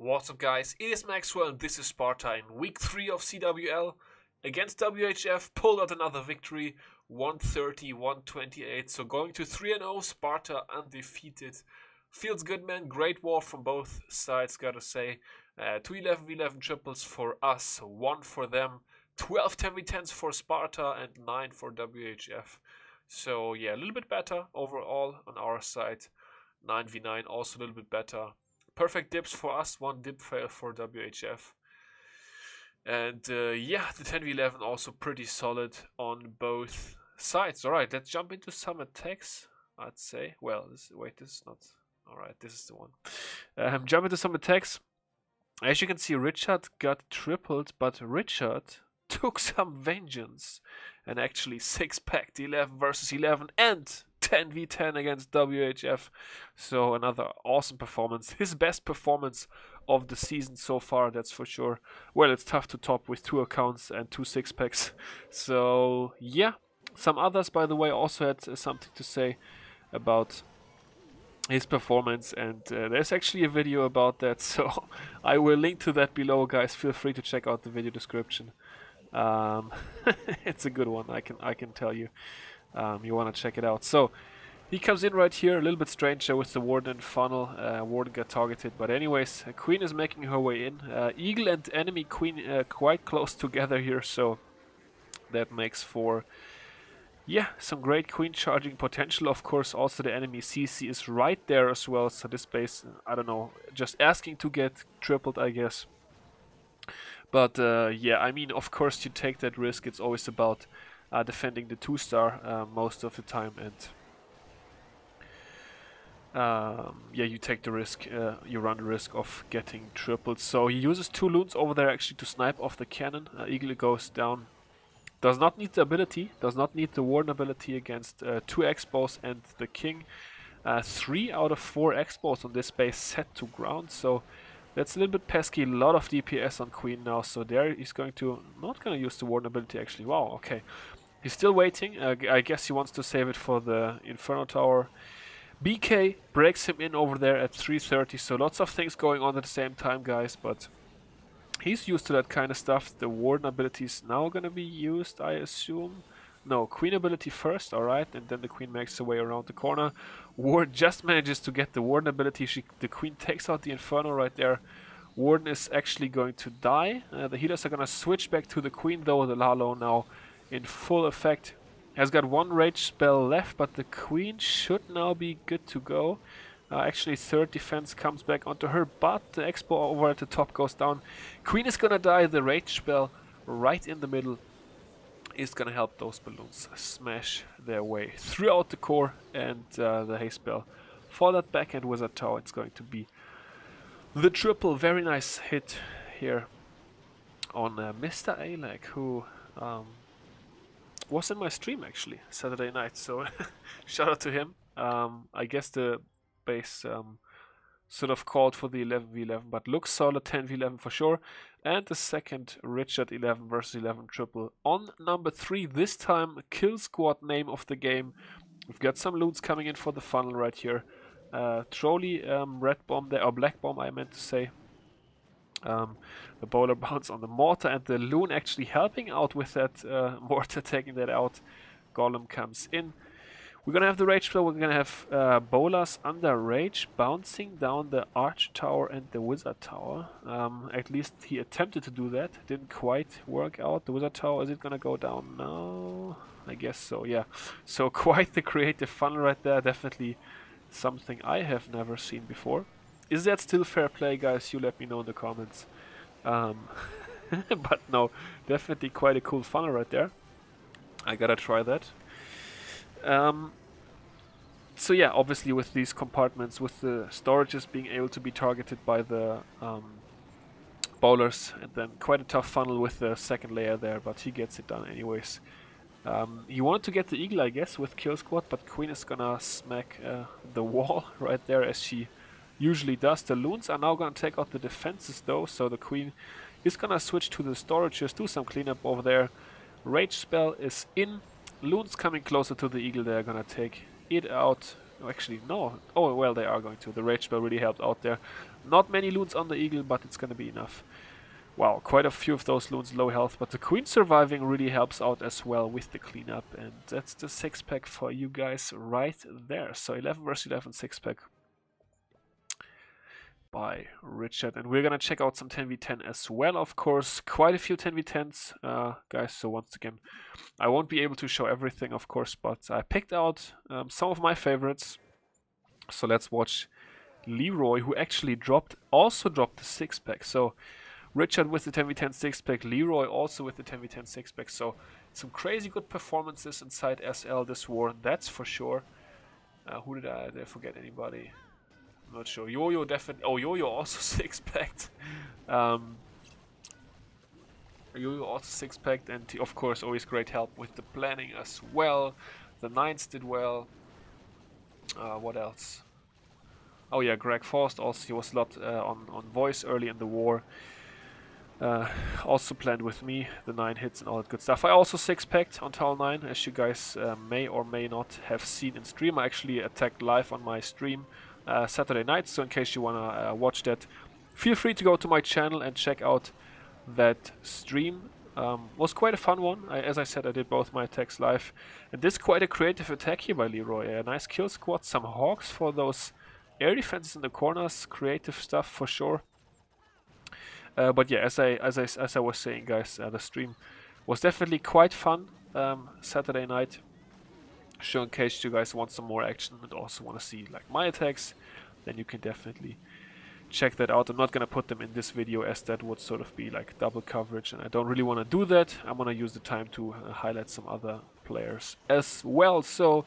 What's up, guys? It is Maxwell and this is Sparta in week 3 of CWL against WHF. Pulled out another victory, 130-128. So going to 3-0, Sparta undefeated. Feels good, man. Great war from both sides, gotta say. 2 11v11 triples for us, 1 for them. 12 10v10s for Sparta and 9 for WHF. So yeah, a little bit better overall on our side. 9v9 also a little bit better. Perfect dips for us, 1 dip fail for WHF. And yeah, the 10v11 also pretty solid on both sides. Alright, let's jump into some attacks, I'd say. Well, this is not... Alright, this is the one. Jump into some attacks. As you can see, Richard got tripled, but Richard took some vengeance and actually 6-packed 11 versus 11 and 10v10 against WHF. So another awesome performance. His best performance of the season so far, that's for sure. Well, it's tough to top with 2 accounts and 2 6-packs. So yeah, some others, by the way, also had something to say about his performance, and there's actually a video about that, so I will link to that below, guys. Feel free to check out the video description. It's a good one, I can tell you. You want to check it out. So he comes in right here, a little bit strange with the Warden and funnel. Warden got targeted, but anyways, Queen is making her way in. Eagle and enemy Queen quite close together here, so that makes for, yeah, some great Queen charging potential. Of course, also the enemy CC is right there as well, so this base, I don't know, just asking to get tripled, I guess. But yeah, I mean, of course you take that risk. It's always about defending the 2-star most of the time, and yeah, you take the risk, you run the risk of getting tripled. So he uses 2 loons over there actually to snipe off the cannon. Eagle goes down. Does not need the ability, does not need the Warden ability against 2 Expos and the King. 3 out of 4 Expos on this base set to ground, so that's a little bit pesky. A lot of DPS on Queen now, so there he's going to, not going to use the Warden ability actually. Wow, okay. He's still waiting. I guess he wants to save it for the Inferno Tower. BK breaks him in over there at 330, so lots of things going on at the same time, guys, but he's used to that kind of stuff. The Warden ability is now going to be used, I assume. No, Queen ability first, alright, and then the Queen makes her way around the corner. Warden just manages to get the Warden ability. The Queen takes out the Inferno right there. Warden is actually going to die. The healers are going to switch back to the Queen, though. The Lalo now in full effect. Has got 1 rage spell left, but the Queen should now be good to go. Actually, 3rd defense comes back onto her, but the Expo over at the top goes down. Queen is gonna die. The rage spell right in the middle is gonna help those balloons smash their way throughout the core, and the haste spell for that backhand wizard tower. It's going to be the triple. Very nice hit here on Mr. Alec, who was in my stream actually Saturday night, so shout out to him. I guess the base sort of called for the 11v11, but looks solid. 10v11 for sure. And the second Richard 11 versus 11 triple on number 3. This time kill squad name of the game. We've got some loons coming in for the funnel right here. Trolley red bomb there, or black bomb I meant to say. The bowler bounce on the mortar, and the loon actually helping out with that mortar, taking that out. Golem comes in. We're gonna have the rage spell. We're gonna have Bolas under rage bouncing down the arch tower and the wizard tower. At least he attempted to do that. Didn't quite work out. The wizard tower, is it gonna go down now? I guess so, yeah. So quite the creative funnel right there. Definitely something I have never seen before. Is that still fair play, guys? You let me know in the comments. But no, definitely quite a cool funnel right there. I gotta try that. So yeah, obviously with these compartments, with the storages being able to be targeted by the bowlers, and then quite a tough funnel with the second layer there, but he gets it done anyways. He wanted to get the eagle, I guess, with kill squad, but Queen is gonna smack the wall right there, as she usually does. The loons are now gonna take out the defenses though, so the Queen is gonna switch to the storages, do some cleanup over there. Rage spell is in. Loons coming closer to the eagle, they're gonna take it out. Oh, actually, no. Oh, well, they are going to. The Rage Spell really helped out there. Not many loons on the Eagle, but it's going to be enough. Wow, quite a few of those loons low health, but the Queen surviving really helps out as well with the cleanup. And that's the 6-pack for you guys right there. So 11 vs 11 6-pack by Richard. And we're going to check out some 10v10 as well, of course. Quite a few 10v10s, guys. So once again, I won't be able to show everything, of course, but I picked out some of my favorites. So let's watch Leroy, who actually also dropped the 6-pack. So Richard with the 10v10 6-pack, Leroy also with the 10v10 6-pack. So some crazy good performances inside SL this war, that's for sure. Who did I forget anybody? I'm not sure. Yo-Yo definitely. Oh, Yo-Yo also 6-packed. Yo-Yo also 6-packed, and of course always great help with the planning as well. The 9s did well. What else? Oh yeah, Greg Faust also, he was a lot on voice early in the war. Also planned with me, the 9 hits and all that good stuff. I also 6-packed on Tower 9, as you guys may or may not have seen in stream. I actually attacked live on my stream Saturday night, so in case you wanna watch that, feel free to go to my channel and check out that stream. Was quite a fun one. As I said, I did both my attacks live, and this quite a creative attack here by Leroy. A nice kill squad, some Hawks for those air defenses in the corners, creative stuff for sure. But yeah, as I was saying, guys, the stream was definitely quite fun Saturday night. So in case you guys want some more action and also want to see like my attacks, then you can definitely check that out. I'm not gonna put them in this video as that would sort of be like double coverage, and I don't really want to do that. I'm gonna use the time to highlight some other players as well. So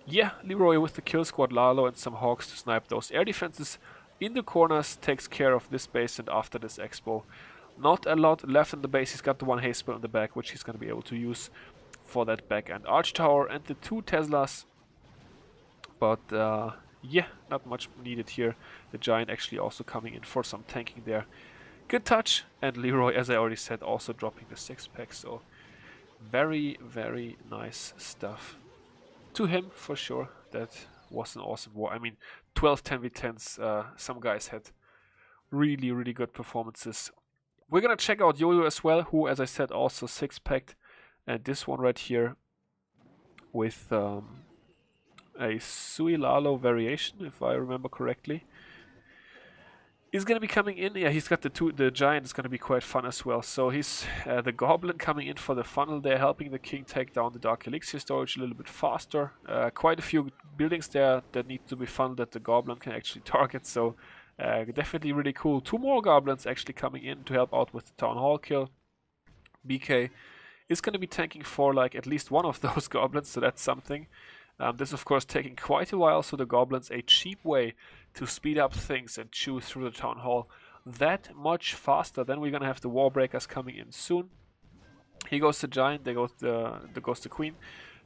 yeah, Leroy with the kill squad, Lalo and some Hawks to snipe those air defenses in the corners, takes care of this base. And after this expo, not a lot left in the base. He's got the 1 haste spell in the back, which he's gonna be able to use for that back end arch tower and the 2 Teslas. But yeah, not much needed here. The Giant actually also coming in for some tanking there. Good touch. And Leroy, as I already said, also dropping the 6-pack. So very, very nice stuff to him for sure. That was an awesome war. I mean, 12 10v10s. Some guys had really, really good performances. We're gonna check out Yo-Yo as well, who, as I said, also 6-packed. And this one right here with a Sui Lalo variation, if I remember correctly, is going to be coming in. Yeah, he's got the Giant is going to be quite fun as well. So he's the Goblin coming in for the funnel there, helping the King take down the Dark Elixir storage a little bit faster. Quite a few buildings there that need to be funneled that the Goblin can actually target. So definitely really cool. 2 more Goblins actually coming in to help out with the Town Hall kill. BK is going to be tanking for like at least one of those Goblins, so that's something. This of course taking quite a while, so the Goblins a cheap way to speed up things and chew through the Town Hall that much faster. Then we're gonna have the Wall Breakers coming in soon. Here goes the Giant, there goes the Queen.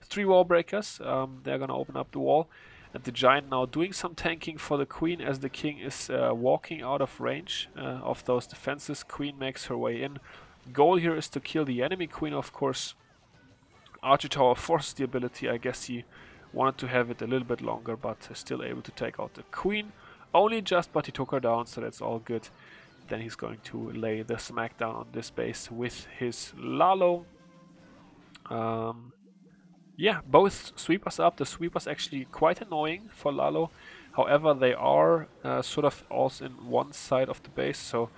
3 Wall Breakers, they're gonna open up the wall. And the Giant now doing some tanking for the Queen as the King is walking out of range of those defenses. Queen makes her way in. Goal here is to kill the enemy Queen, of course. Archer Tower forces the ability. I guess he wanted to have it a little bit longer, but still able to take out the Queen. Only just, but he took her down, so that's all good. Then he's going to lay the smackdown on this base with his Lalo. Yeah, both sweepers up. The sweepers actually quite annoying for Lalo. However, they are sort of also in one side of the base, so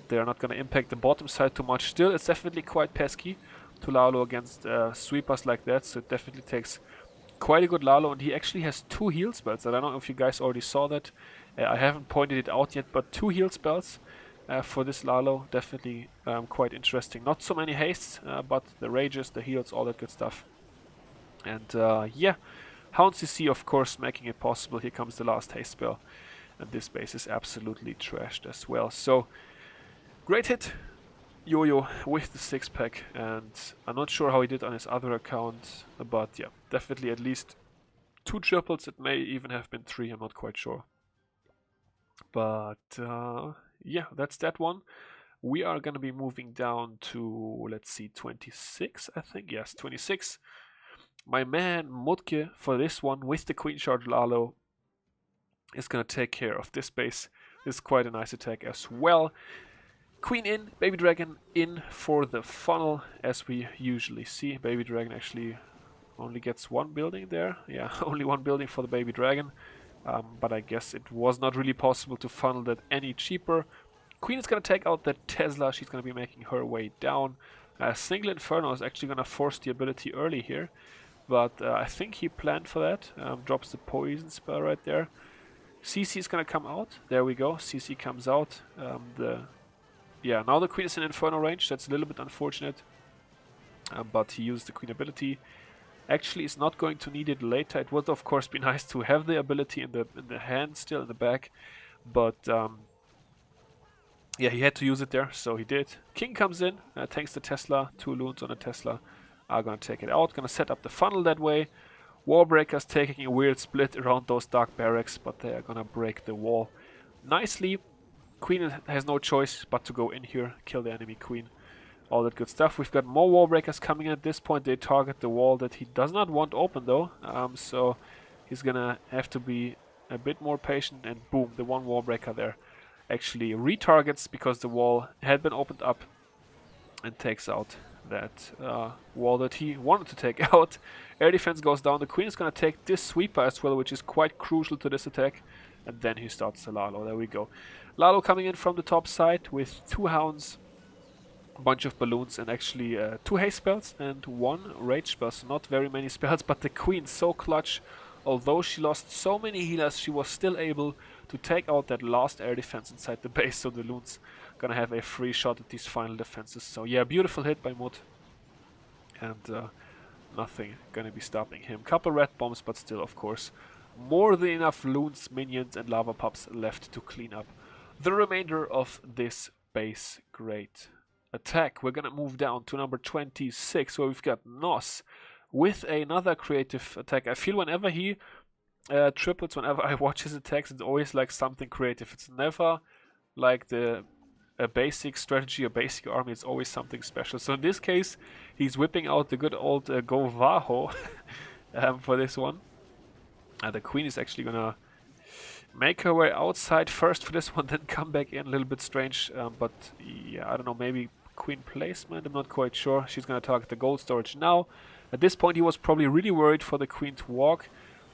they're not going to impact the bottom side too much. Still, it's definitely quite pesky to Lalo against sweepers like that, so it definitely takes quite a good Lalo, and he actually has 2 heal spells. I don't know if you guys already saw that. I haven't pointed it out yet, but 2 heal spells for this Lalo. Definitely quite interesting. Not so many hastes, but the rages, the heals, all that good stuff. And yeah, Hound CC of course making it possible. Here comes the last haste spell, and this base is absolutely trashed as well. So great hit, Yo-Yo with the 6-pack, and I'm not sure how he did on his other account, but yeah, definitely at least 2 triples. It may even have been 3, I'm not quite sure. But yeah, that's that one. We are gonna be moving down to, let's see, 26, I think. Yes, 26. My man Mutke for this one with the Queen Charge Lalo is gonna take care of this base. This is quite a nice attack as well. Queen in, Baby Dragon in for the funnel, as we usually see. Baby Dragon actually only gets one building there. Yeah, only one building for the Baby Dragon. But I guess it was not really possible to funnel that any cheaper. Queen is gonna take out that Tesla. She's gonna be making her way down. Single Inferno is actually gonna force the ability early here. But I think he planned for that. Drops the poison spell right there. CC is gonna come out. There we go. CC comes out. Yeah, now the Queen is in Inferno range. That's a little bit unfortunate. But he used the Queen ability. Actually, is not going to need it later. It would of course be nice to have the ability in the hand still in the back. But yeah, he had to use it there, so he did. King comes in, tanks the Tesla. 2 loons on a Tesla are gonna take it out. Gonna set up the funnel that way. Warbreakers taking a weird split around those dark barracks, but they are gonna break the wall nicely. Queen has no choice but to go in here, kill the enemy queen. All that good stuff. We've got more Warbreakers coming in. At this point they target the wall that he does not want open though. So he's gonna have to be a bit more patient, and boom, the one Warbreaker there actually retargets because the wall had been opened up and takes out that wall that he wanted to take out. Air defense goes down. The Queen is going to take this sweeper as well, which is quite crucial to this attack. And then he starts the Lalo. There we go. Lalo coming in from the top side with 2 hounds, a bunch of balloons, and actually 2 haste spells and 1 rage spell. So not very many spells, but the Queen so clutch. Although she lost so many healers, she was still able to take out that last air defense inside the base. So the loons gonna have a free shot at these final defenses. So yeah, beautiful hit by Mut. And nothing gonna be stopping him. Couple red bombs, but still, of course, more than enough loons, minions, and lava pups left to clean up the remainder of this base. Great attack. We're gonna move down to number 26, where we've got Nos with another creative attack. I feel whenever he triples, whenever I watch his attacks, it's always like something creative. It's never like a basic strategy, a basic army. It's always something special. So in this case, he's whipping out the good old Go Vaho for this one. The Queen is actually gonna make her way outside first for this one, then come back in. A little bit strange, but yeah, I don't know, maybe Queen placement, I'm not quite sure. She's gonna target the gold storage now. At this point he was probably really worried for the Queen to walk.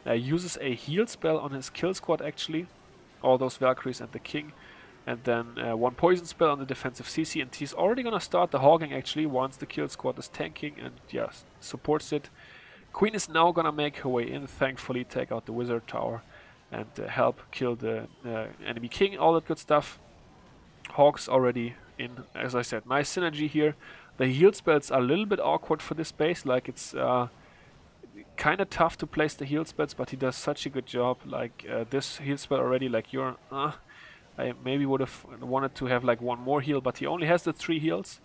Uses a heal spell on his kill squad actually, all those Valkyries and the King. And then 1 poison spell on the defensive CC, and he's already gonna start the hogging actually once the kill squad is tanking, and yeah, supports it. Queen is now gonna make her way in, thankfully take out the wizard tower and help kill the enemy king, all that good stuff. Hogs already in, as I said, nice synergy here. The heal spells are a little bit awkward for this base, like it's kind of tough to place the heal spells, but he does such a good job. Like this heal spell already, like you're I maybe would have wanted to have like 1 more heal, but he only has the 3 heals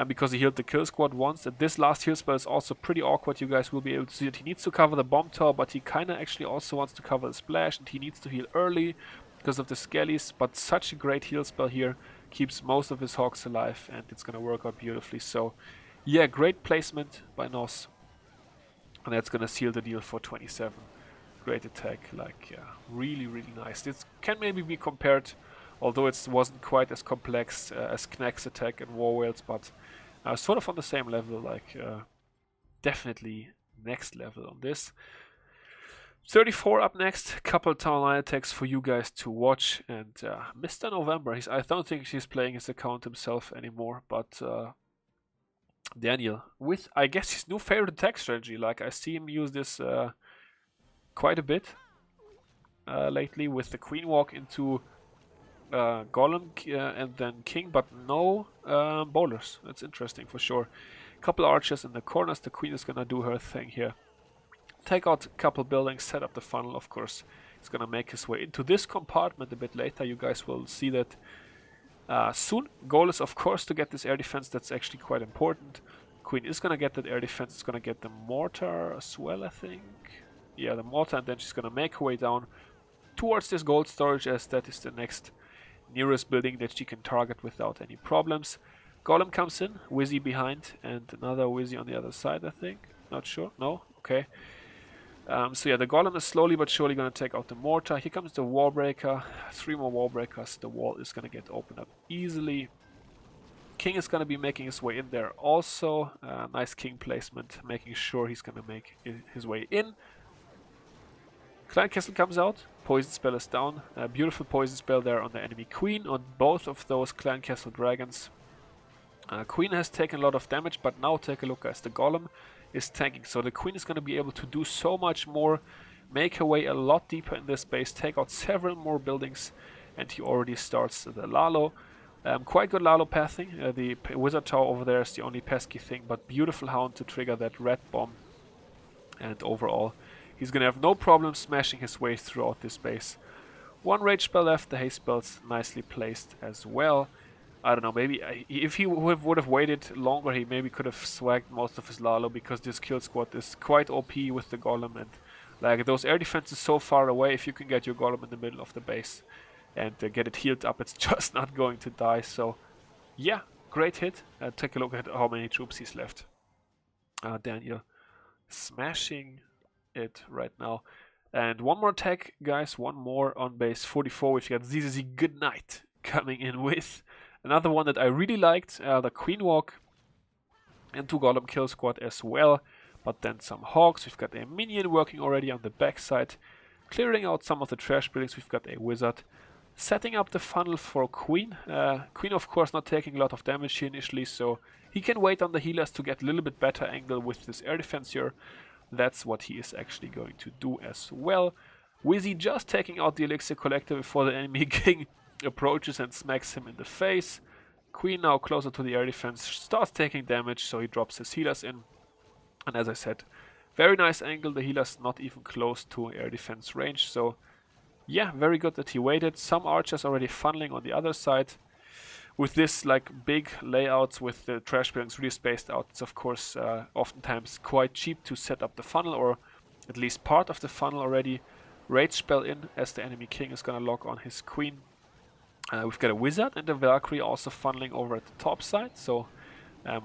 because he healed the kill squad once. And this last heal spell is also pretty awkward. You guys will be able to see it. He needs to cover the bomb tower, but he kind of actually also wants to cover the splash, and he needs to heal early because of the skellies. But such a great heal spell here keeps most of his hogs alive, and it's gonna work out beautifully. So yeah, great placement by Nos, and that's gonna seal the deal for 27. Great attack, like yeah, really nice. This can maybe be compared, although it wasn't quite as complex as Knack's attack and War Whales, but sort of on the same level, like definitely next level on this. 34 up next, couple Town Line attacks for you guys to watch, and Mr. November, I don't think he's playing his account himself anymore, but Daniel, with I guess his new favorite attack strategy, like I see him use this quite a bit lately with the Queen walk into Golem and then King, but no bowlers. That's interesting for sure. Couple archers in the corners. The Queen is gonna do her thing here. Take out a couple buildings, set up the funnel, of course. He's gonna make his way into this compartment a bit later. You guys will see that soon. Goal is of course to get this air defense. That's actually quite important. Queen is gonna get that air defense. It's gonna get the mortar as well, I think. Yeah, the mortar, and then she's gonna make her way down towards this gold storage, as that is the next nearest building that she can target without any problems. Golem comes in, Wizzy behind, and another Wizzy on the other side, I think. Not sure. No? okay. So yeah, the golem is slowly but surely going to take out the mortar. Here comes the wall breaker. 3 more wall breakers. The wall is going to get opened up easily. King is going to be making his way in there also. Nice king placement, making sure he's going to make his way in. Clan Castle comes out. Poison spell is down. A beautiful poison spell there on the enemy queen, on both of those Clan Castle dragons. Queen has taken a lot of damage, but now take a look, guys. The golem is tanking, so the queen is going to be able to do so much more, make her way a lot deeper in this base, take out several more buildings, and he already starts the Lalo. Quite good Lalo pathing. The wizard tower over there is the only pesky thing, but beautiful hound to trigger that red bomb. And overall, he's going to have no problem smashing his way throughout this base. 1 rage spell left, the haste spell's nicely placed as well. I don't know, maybe if he would have waited longer, he maybe could have swagged most of his Lalo, because this kill squad is quite OP with the golem, and like those air defenses so far away, if you can get your golem in the middle of the base and get it healed up, it's just not going to die. So yeah, great hit. Take a look at how many troops he's left. Daniel smashing it right now. And one more attack, guys, one more on base 44. We've got ZZZ Goodnight coming in with another one that I really liked, the Queen Walk, and 2 Golem Kill Squad as well, but then some Hogs. We've got a minion working already on the backside, clearing out some of the trash buildings. We've got a Wizard setting up the funnel for Queen. Queen, of course, not taking a lot of damage here initially, so he can wait on the healers to get a little bit better angle with this air defense here. That's what he is actually going to do as well. Wizzy just taking out the Elixir Collector before the enemy king approaches and smacks him in the face. Queen now closer to the air defense, starts taking damage, so he drops his healers in. And as I said, very nice angle, the healer's not even close to air defense range, so yeah, very good that he waited. Some archers already funneling on the other side. With this like big layouts with the trash buildings really spaced out, it's of course oftentimes quite cheap to set up the funnel, or at least part of the funnel already. Rage spell in as the enemy king is gonna lock on his queen. We've got a wizard and a Valkyrie also funneling over at the top side, so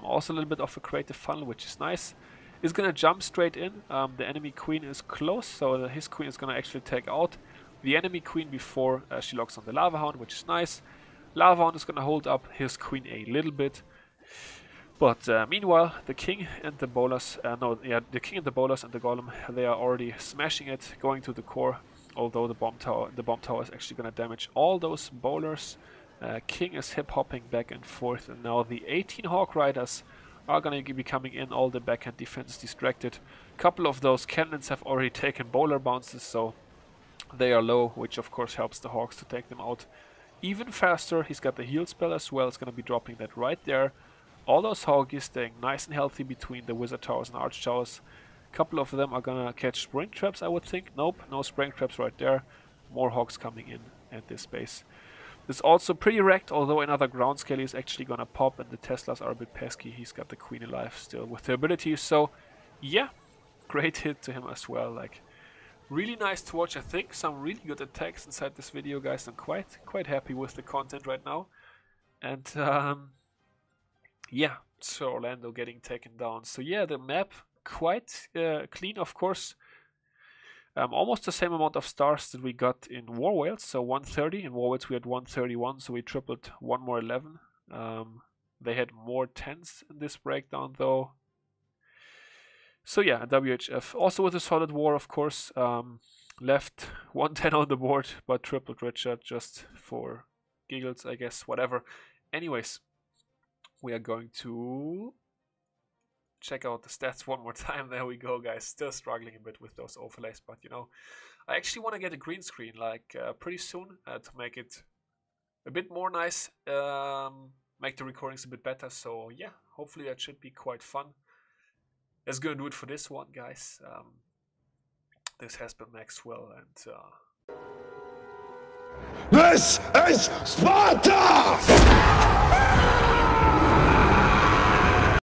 also a little bit of a creative funnel, which is nice. Is gonna jump straight in. The enemy queen is close, so his queen is gonna actually take out the enemy queen before she locks on the Lava Hound, which is nice. Lava Hound is gonna hold up his queen a little bit, but meanwhile the king and the bowlers, the king and the bowlers and the golem, they are already smashing it, going to the core. Although the bomb tower is actually gonna damage all those bowlers. King is hip hopping back and forth, and now the 18 Hawk Riders are gonna be coming in. All the backhand defense is distracted. A couple of those cannons have already taken bowler bounces, so they are low, which of course helps the Hawks to take them out even faster. He's got the heal spell as well. It's gonna be dropping that right there. All those Hoggies staying nice and healthy between the wizard towers and arch towers. Couple of them are gonna catch spring traps, I would think. Nope, no spring traps right there. More Hogs coming in at this base. It's also pretty wrecked, although another ground scale is actually gonna pop, and the Teslas are a bit pesky. He's got the queen alive still with the abilities, so yeah, great hit to him as well. Like, really nice to watch. I think some really good attacks inside this video, guys. I'm quite happy with the content right now. And yeah, so Orlando getting taken down. So yeah, the map quite clean, of course. Almost the same amount of stars that we got in War Whales, so 130. In War Whales we had 131, so we tripled one more 11. They had more 10s in this breakdown though. So yeah, WHF also with a solid war, of course. Left 110 on the board, but tripled Richard just for giggles, I guess, whatever. Anyways, we are going to check out the stats one more time. There we go, guys. Still struggling a bit with those overlays, but you know, I actually want to get a green screen like pretty soon to make it a bit more nice, make the recordings a bit better. So yeah, hopefully that should be quite fun. That's gonna do it for this one, guys. This has been Maxwell, and this is Sparta!